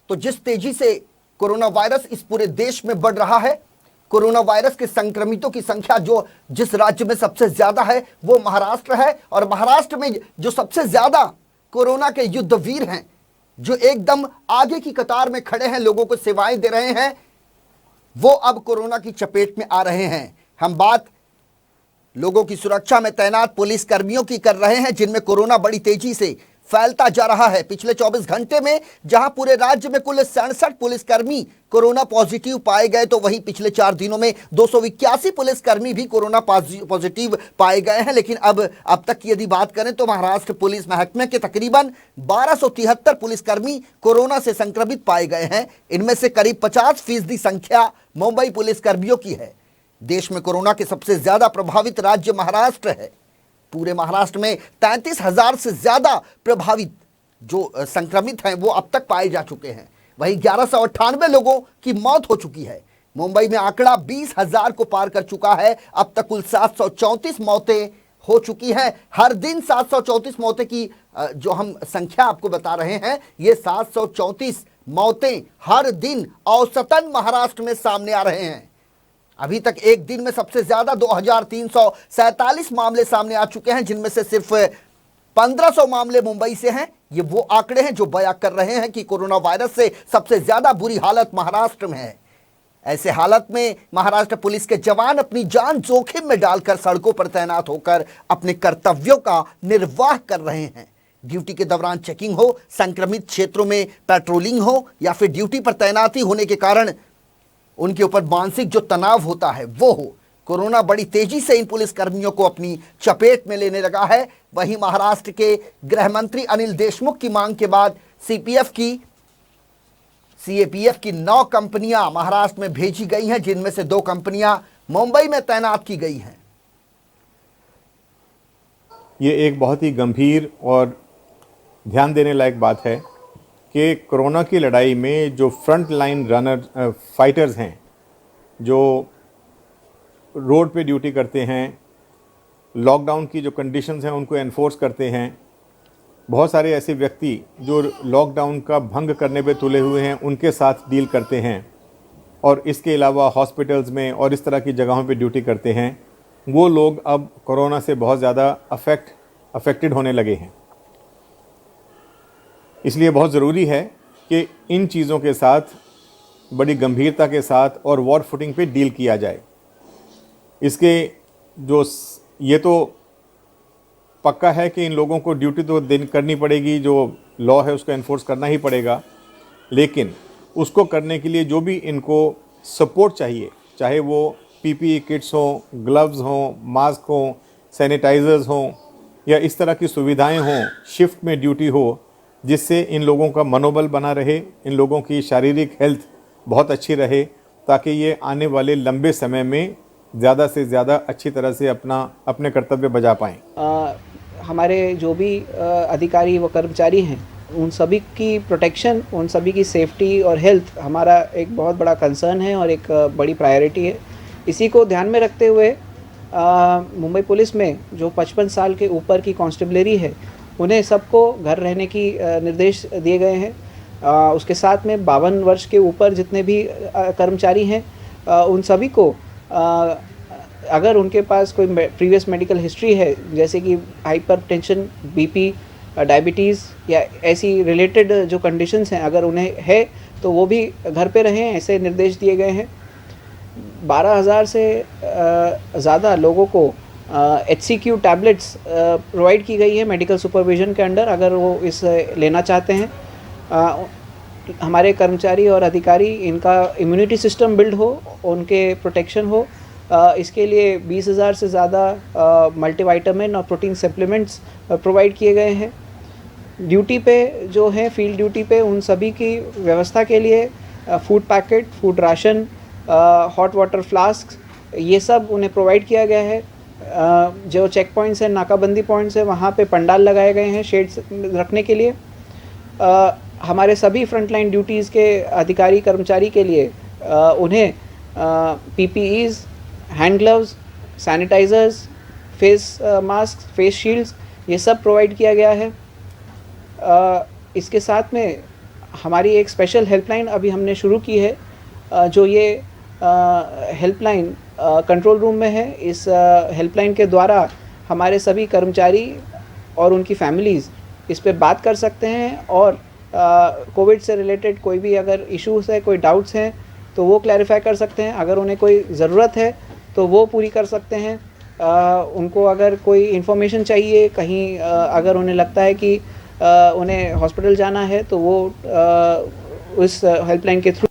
तो जिस तेजी से कोरोना वायरस इस पूरे देश में बढ़ रहा है, कोरोना वायरस के संक्रमितों की संख्या जो जिस राज्य में सबसे ज्यादा है वो महाराष्ट्र है। और महाराष्ट्र में जो सबसे ज्यादा कोरोना के युद्धवीर हैं, जो एकदम आगे की कतार में खड़े हैं, लोगों को सेवाएं दे रहे हैं, वो अब कोरोना की चपेट में आ रहे हैं। हम बात लोगों की सुरक्षा में तैनात पुलिस कर्मियों की कर रहे हैं, जिनमें कोरोना बड़ी तेजी से फैलता जा रहा है। पिछले 24 घंटे में जहां पूरे राज्य में कुल 67 पुलिसकर्मी कोरोना पॉजिटिव पाए गए, तो वहीं पिछले 4 दिनों में 281 पुलिसकर्मी भी कोरोना पॉजिटिव पाए गए हैं। लेकिन अब तक की यदि बात करें तो महाराष्ट्र पुलिस महकमे के तकरीबन 1273 पुलिसकर्मी कोरोना से संक्रमित पाए गए हैं। इनमें से करीब 50% संख्या मुंबई पुलिसकर्मियों की है। देश में कोरोना के सबसे ज्यादा प्रभावित राज्य महाराष्ट्र है। पूरे महाराष्ट्र में 33,000 से ज्यादा प्रभावित जो संक्रमित हैं वो अब तक पाए जा चुके हैं। वहीं 1198 लोगों की मौत हो चुकी है। मुंबई में आंकड़ा 20,000 को पार कर चुका है। अब तक कुल 734 मौतें हो चुकी हैं। हर दिन 734 मौतें की जो हम संख्या आपको बता रहे हैं, ये 734 मौतें हर दिन औसतन महाराष्ट्र में सामने आ रहे हैं। अभी तक एक दिन में सबसे ज्यादा 2,347 मामले सामने आ चुके हैं, जिनमें से सिर्फ 1,500 मामले मुंबई से हैं। ये वो आंकड़े हैं जो बयां कर रहे हैं कि कोरोना वायरस से सबसे ज्यादा बुरी हालत महाराष्ट्र में है। ऐसे हालत में महाराष्ट्र पुलिस के जवान अपनी जान जोखिम में डालकर सड़कों पर तैनात होकर अपने कर्तव्यों का निर्वाह कर रहे हैं। ड्यूटी के दौरान चेकिंग हो, संक्रमित क्षेत्रों में पेट्रोलिंग हो, या फिर ड्यूटी पर तैनाती होने के कारण उनके ऊपर मानसिक जो तनाव होता है वो हो। कोरोना बड़ी तेजी से इन पुलिस कर्मियों को अपनी चपेट में लेने लगा है। वहीं महाराष्ट्र के गृह मंत्री अनिल देशमुख की मांग के बाद सीपीएफ की 9 कंपनियां महाराष्ट्र में भेजी गई हैं, जिनमें से 2 कंपनियां मुंबई में तैनात की गई हैं। ये एक बहुत ही गंभीर और ध्यान देने लायक बात है कि कोरोना की लड़ाई में जो फ्रंट लाइन रनर फाइटर्स हैं, जो रोड पे ड्यूटी करते हैं, लॉकडाउन की जो कंडीशंस हैं उनको एनफोर्स करते हैं, बहुत सारे ऐसे व्यक्ति जो लॉकडाउन का भंग करने पे तुले हुए हैं उनके साथ डील करते हैं, और इसके अलावा हॉस्पिटल्स में और इस तरह की जगहों पे ड्यूटी करते हैं, वो लोग अब कोरोना से बहुत ज़्यादा अफेक्टेड होने लगे हैं। इसलिए बहुत ज़रूरी है कि इन चीज़ों के साथ बड़ी गंभीरता के साथ और वॉर फुटिंग पे डील किया जाए। इसके जो ये तो पक्का है कि इन लोगों को ड्यूटी तो करनी पड़ेगी, जो लॉ है उसको एनफोर्स करना ही पड़ेगा, लेकिन उसको करने के लिए जो भी इनको सपोर्ट चाहिए, चाहे वो पीपीई किट्स हों, ग्लव्स हों, मास्क हों, सैनिटाइज़र्स हों, या इस तरह की सुविधाएं हों, शिफ्ट में ड्यूटी हो, जिससे इन लोगों का मनोबल बना रहे, इन लोगों की शारीरिक हेल्थ बहुत अच्छी रहे, ताकि ये आने वाले लंबे समय में ज़्यादा से ज़्यादा अच्छी तरह से अपने कर्तव्य बजा पाएँ। हमारे जो भी अधिकारी व कर्मचारी हैं, उन सभी की प्रोटेक्शन, उन सभी की सेफ्टी और हेल्थ हमारा एक बहुत बड़ा कंसर्न है और एक बड़ी प्रायोरिटी है। इसी को ध्यान में रखते हुए मुंबई पुलिस में जो 55 साल के ऊपर की कांस्टेबलरी है, उन्हें सबको घर रहने की निर्देश दिए गए हैं। उसके साथ में 52 वर्ष के ऊपर जितने भी कर्मचारी हैं, उन सभी को अगर उनके पास कोई प्रीवियस मेडिकल हिस्ट्री है, जैसे कि हाइपरटेंशन, बीपी, डायबिटीज़ या ऐसी रिलेटेड जो कंडीशंस हैं, अगर उन्हें है तो वो भी घर पे रहें, ऐसे निर्देश दिए गए हैं। 12,000 से ज़्यादा लोगों को HCQ टैबलेट्स प्रोवाइड की गई है मेडिकल सुपरविज़न के अंडर, अगर वो इस लेना चाहते हैं। हमारे कर्मचारी और अधिकारी, इनका इम्यूनिटी सिस्टम बिल्ड हो, उनके प्रोटेक्शन हो, इसके लिए 20,000 से ज़्यादा मल्टीविटामिन और प्रोटीन सप्लीमेंट्स प्रोवाइड किए गए हैं। ड्यूटी पे जो है, फील्ड ड्यूटी पे, उन सभी की व्यवस्था के लिए food packet, food ration, hot water flask, ये सब उन्हें प्रोवाइड किया गया है। जो चेक पॉइंट्स हैं, नाकाबंदी पॉइंट्स हैं, वहाँ पे पंडाल लगाए गए हैं शेड्स रखने के लिए। हमारे सभी फ्रंटलाइन ड्यूटीज़ के अधिकारी कर्मचारी के लिए उन्हें PPEs, hand gloves, sanitisers, face mask, face shields, ये सब प्रोवाइड किया गया है। इसके साथ में हमारी एक स्पेशल हेल्पलाइन अभी हमने शुरू की है, जो ये हेल्पलाइन कंट्रोल रूम में है। इस हेल्पलाइन के द्वारा हमारे सभी कर्मचारी और उनकी फैमिलीज़ इस पे बात कर सकते हैं और कोविड से रिलेटेड कोई भी अगर इश्यूज़ है, कोई डाउट्स हैं तो वो क्लैरिफाई कर सकते हैं। अगर उन्हें कोई ज़रूरत है तो वो पूरी कर सकते हैं। उनको अगर कोई इन्फॉर्मेशन चाहिए कहीं, अगर उन्हें लगता है कि उन्हें हॉस्पिटल जाना है तो वो उस हेल्पलाइन के थ्रू